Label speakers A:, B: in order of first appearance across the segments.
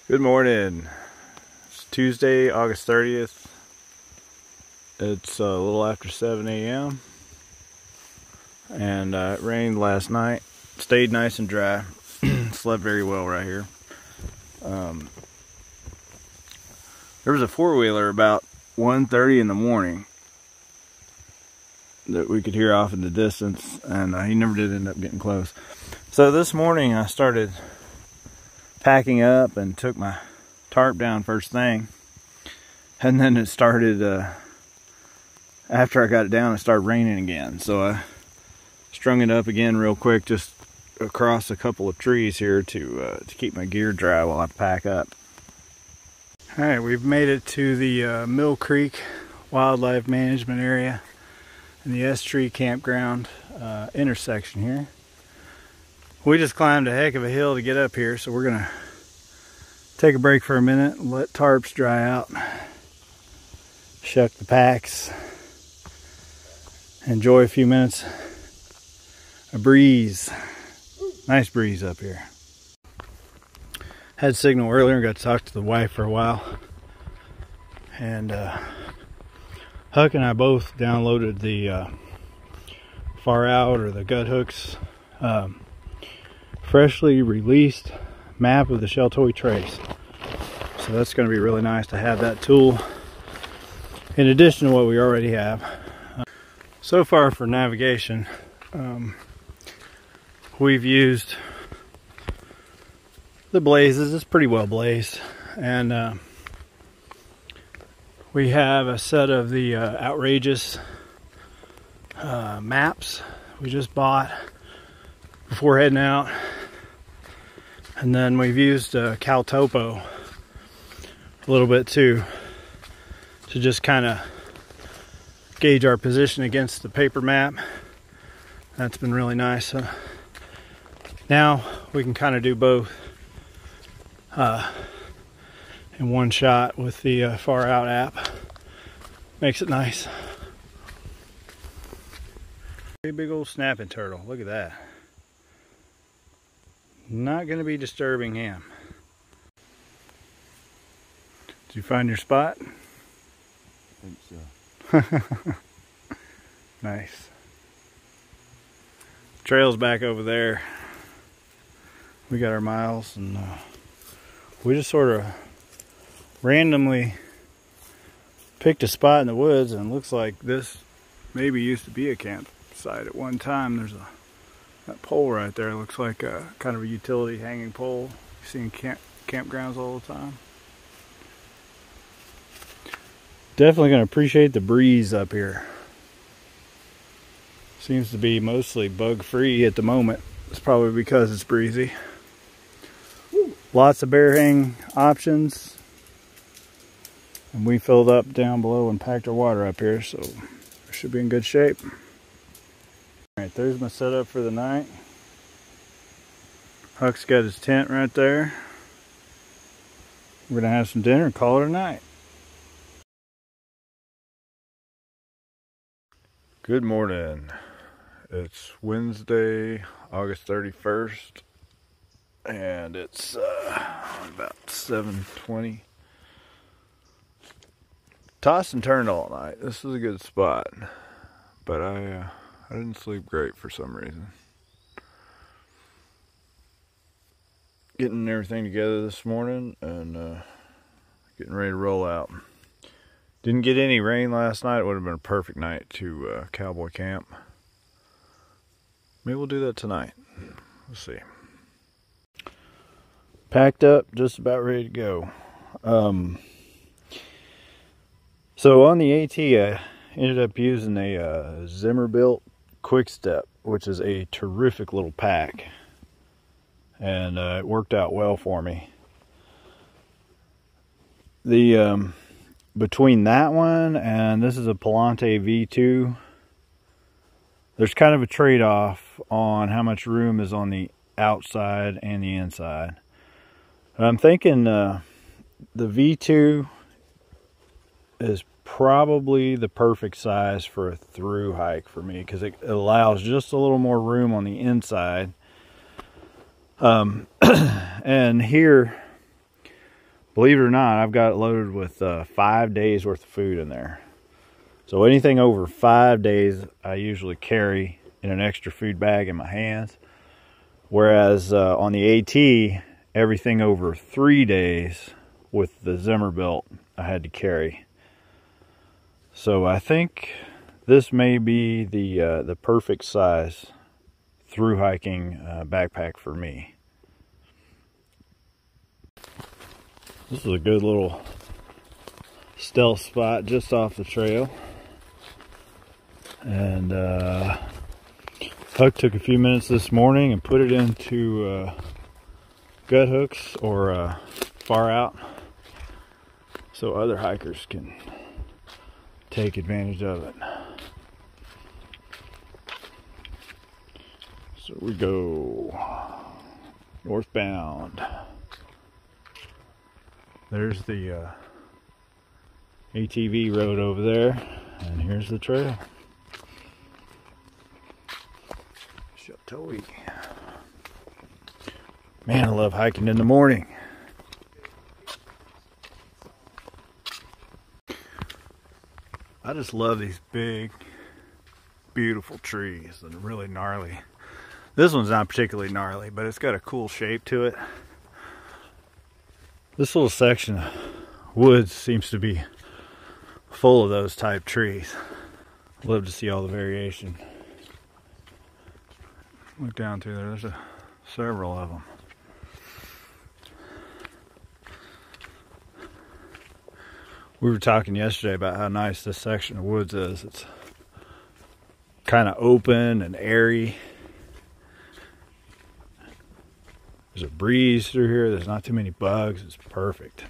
A: Good morning. It's Tuesday, August 30th. It's a little after 7 a.m. and it rained last night. Stayed nice and dry. Slept very well right here. There was a four-wheeler about 1:30 in the morning that we could hear off in the distance, and he never did end up getting close. So this morning I started packing up and took my tarp down first thing, and then it started after I got it down, it started raining again. So I strung it up again real quick, just across a couple of trees here to keep my gear dry while I pack up. All right, we've made it to the Mill Creek Wildlife Management Area and the S Tree Campground intersection here. We just climbed a heck of a hill to get up here, so we're gonna take a break for a minute and let tarps dry out, shuck the packs, enjoy a few minutes of breeze. Nice breeze up here. Had signal earlier and got to talk to the wife for a while, and Huck and I both downloaded the Far Out, or the Gut Hooks freshly released map of the Sheltowee Trace. So that's going to be really nice to have that tool in addition to what we already have. So far for navigation, we've used the blazes. It's pretty well blazed, and we have a set of the outrageous maps we just bought before heading out. And then we've used Cal Topo a little bit too, to just kind of gauge our position against the paper map. That's been really nice. So now we can kind of do both in one shot with the Far Out app. Makes it nice. Big old snapping turtle. Look at that. Not going to be disturbing him. Did you find your spot?
B: I think so.
A: Nice. Trail's back over there. We got our miles, and we just sort of randomly picked a spot in the woods, and it looks like this maybe used to be a campsite at one time. There's that pole right there looks like a kind of a utility hanging pole. You see in campgrounds all the time. Definitely going to appreciate the breeze up here. Seems to be mostly bug free at the moment. It's probably because it's breezy. Lots of bear hang options. And we filled up down below and packed our water up here, so we should be in good shape. Alright, there's my setup for the night. Huck's got his tent right there. We're gonna have some dinner and call it a night. Good morning. It's Wednesday, August 31st, and it's about 7:20. Tossed and turned all night. This is a good spot, but I didn't sleep great for some reason. Getting everything together this morning and getting ready to roll out. Didn't get any rain last night. It would have been a perfect night to cowboy camp. Maybe we'll do that tonight. We'll see. Packed up, just about ready to go. So on the AT, I ended up using a Zimmer-built Quick Step, which is a terrific little pack, and it worked out well for me. The between that one and this is a Palante V2, there's kind of a trade-off on how much room is on the outside and the inside. I'm thinking the V2 is probably the perfect size for a through hike for me, because it allows just a little more room on the inside. And here believe it or not, I've got it loaded with 5 days worth of food in there. So anything over 5 days, I usually carry in an extra food bag in my hands. Whereas on the AT, everything over 3 days with the Zimmer belt, I had to carry. So I think this may be the perfect size through hiking backpack for me. This is a good little stealth spot just off the trail. And Huck took a few minutes this morning and put it into gut hooks or far out so other hikers can take advantage of it. So we go northbound. There's the ATV road over there, and here's the trail. Sheltowee. Man, I love hiking in the morning. I just love these big, beautiful trees that are really gnarly. This one's not particularly gnarly, but it's got a cool shape to it. This little section of woods seems to be full of those type trees. I'd love to see all the variation. Look down through there, there's several of them. We were talking yesterday about how nice this section of woods is. It's kind of open and airy. There's a breeze through here. There's not too many bugs. It's perfect.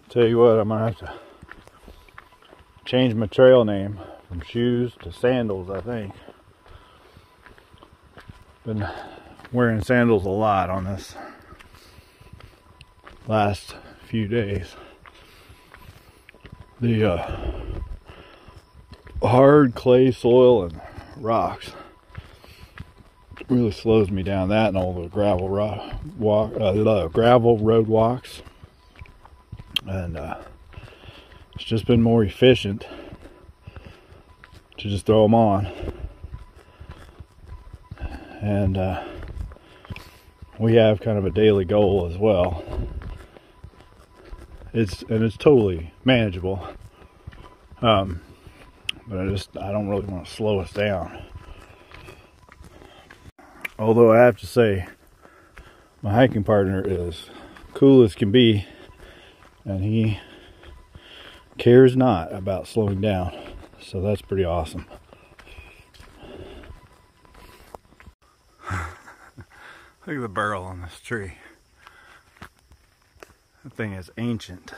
A: Tell you what, I'm gonna have to change my trail name from shoes to sandals, I think. Been wearing sandals a lot on this last few days. The hard clay soil and rocks really slows me down. That and all the gravel gravel road walks, and it's just been more efficient to just throw them on. And we have kind of a daily goal as well. It's totally manageable. But I don't really want to slow us down. Although I have to say, my hiking partner is cool as can be, and he cares not about slowing down. So that's pretty awesome. Look at the barrel on this tree. That thing is ancient.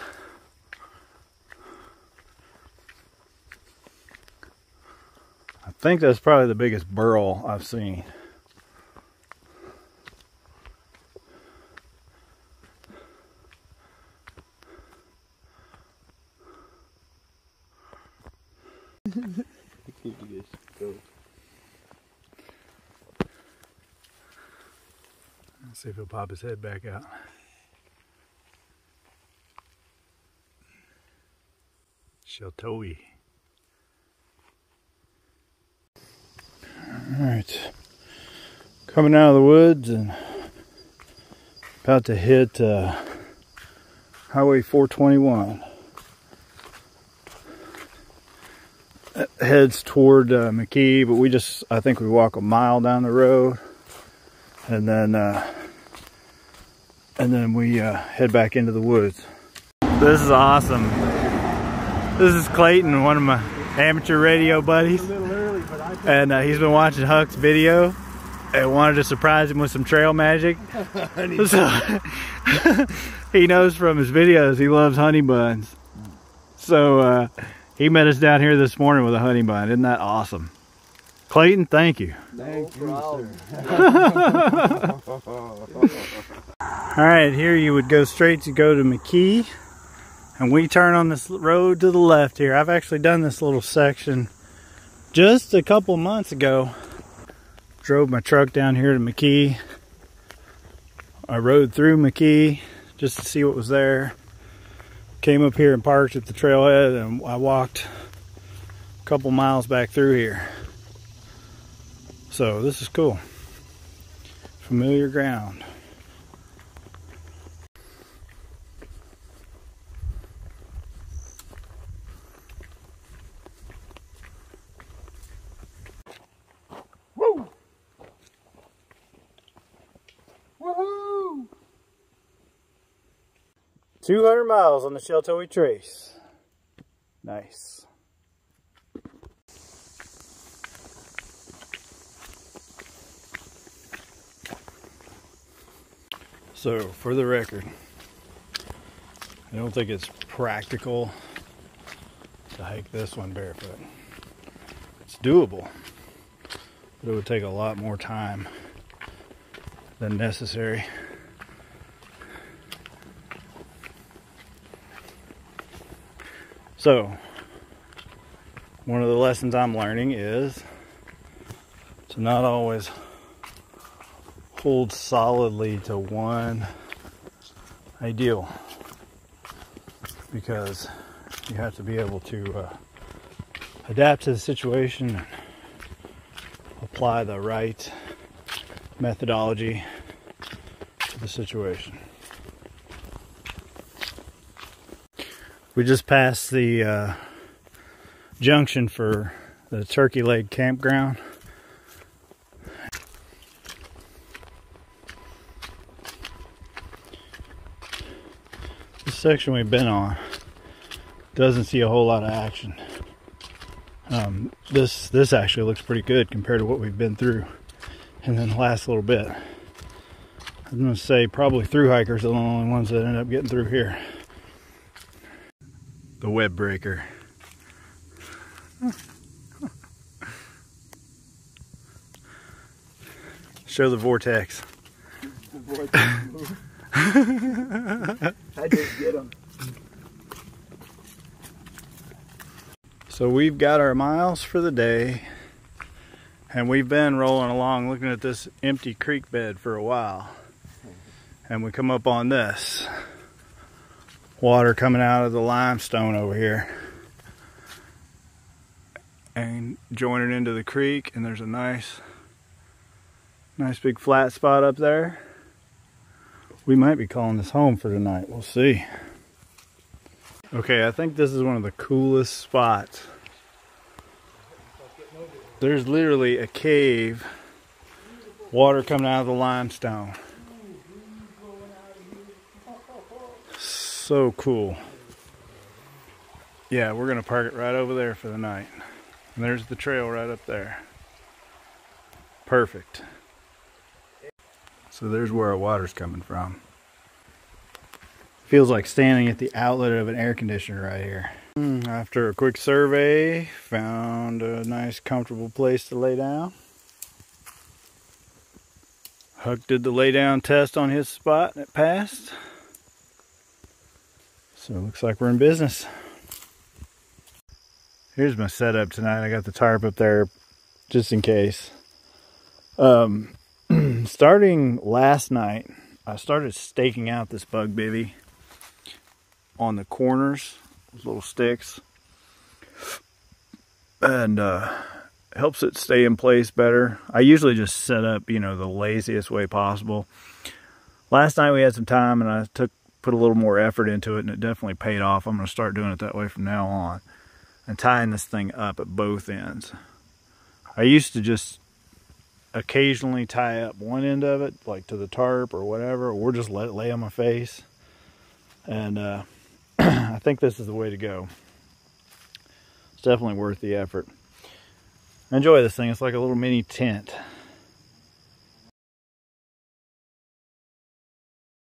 A: I think that's probably the biggest burl I've seen. Let's see if he'll pop his head back out. Sheltowee. Alright, coming out of the woods and about to hit Highway 421. It heads toward McKee, but I think we walk a mile down the road, and then we head back into the woods. This is awesome. This is Clayton, one of my amateur radio buddies. And he's been watching Huck's video and wanted to surprise him with some trail magic. So, he knows from his videos he loves honey buns. So he met us down here this morning with a honey bun. Isn't that awesome? Clayton, thank you.
B: Thank you,
A: Alright, here you would go straight to go to McKee. And we turn on this road to the left here. I've actually done this little section just a couple months ago. drove my truck down here to McKee. I rode through McKee just to see what was there. Came up here and parked at the trailhead, and I walked a couple miles back through here. So this is cool. Familiar ground. Woo! Woohoo! 200 miles on the Sheltowee Trace. Nice. So, for the record, I don't think it's practical to hike this one barefoot. It's doable, but it would take a lot more time than necessary. So, one of the lessons I'm learning is to not always hold solidly to one ideal, because you have to be able to adapt to the situation and apply the right methodology to the situation. We just passed the junction for the Turkey Leg campground. This section we've been on doesn't see a whole lot of action. This actually looks pretty good compared to what we've been through in the last little bit. I'm going to say probably through hikers are the only ones that end up getting through here. The web breaker. Show the vortex.
B: The vortex. I just get them.
A: So we've got our miles for the day, and we've been rolling along looking at this empty creek bed for a while, and we come up on this water coming out of the limestone over here and joining into the creek, and there's a nice big flat spot up there. We might be calling this home for tonight. We'll see. Okay, I think this is one of the coolest spots. There's literally a cave, water coming out of the limestone. So cool. Yeah, we're gonna park it right over there for the night. And there's the trail right up there. Perfect. So there's where our water's coming from. Feels like standing at the outlet of an air conditioner right here. After a quick survey, found a nice comfortable place to lay down. Huck did the lay down test on his spot and it passed. So it looks like we're in business. Here's my setup tonight. I got the tarp up there just in case. Starting last night, I started staking out this bug bivvy on the corners, those little sticks, and helps it stay in place better. I usually just set up, you know, the laziest way possible. Last night we had some time, and I put a little more effort into it, and it definitely paid off. I'm going to start doing it that way from now on, and tying this thing up at both ends. I used to just occasionally tie up one end of it, like to the tarp or whatever, or just let it lay on my face. And I think this is the way to go. It's definitely worth the effort. I enjoy this thing. It's like a little mini tent.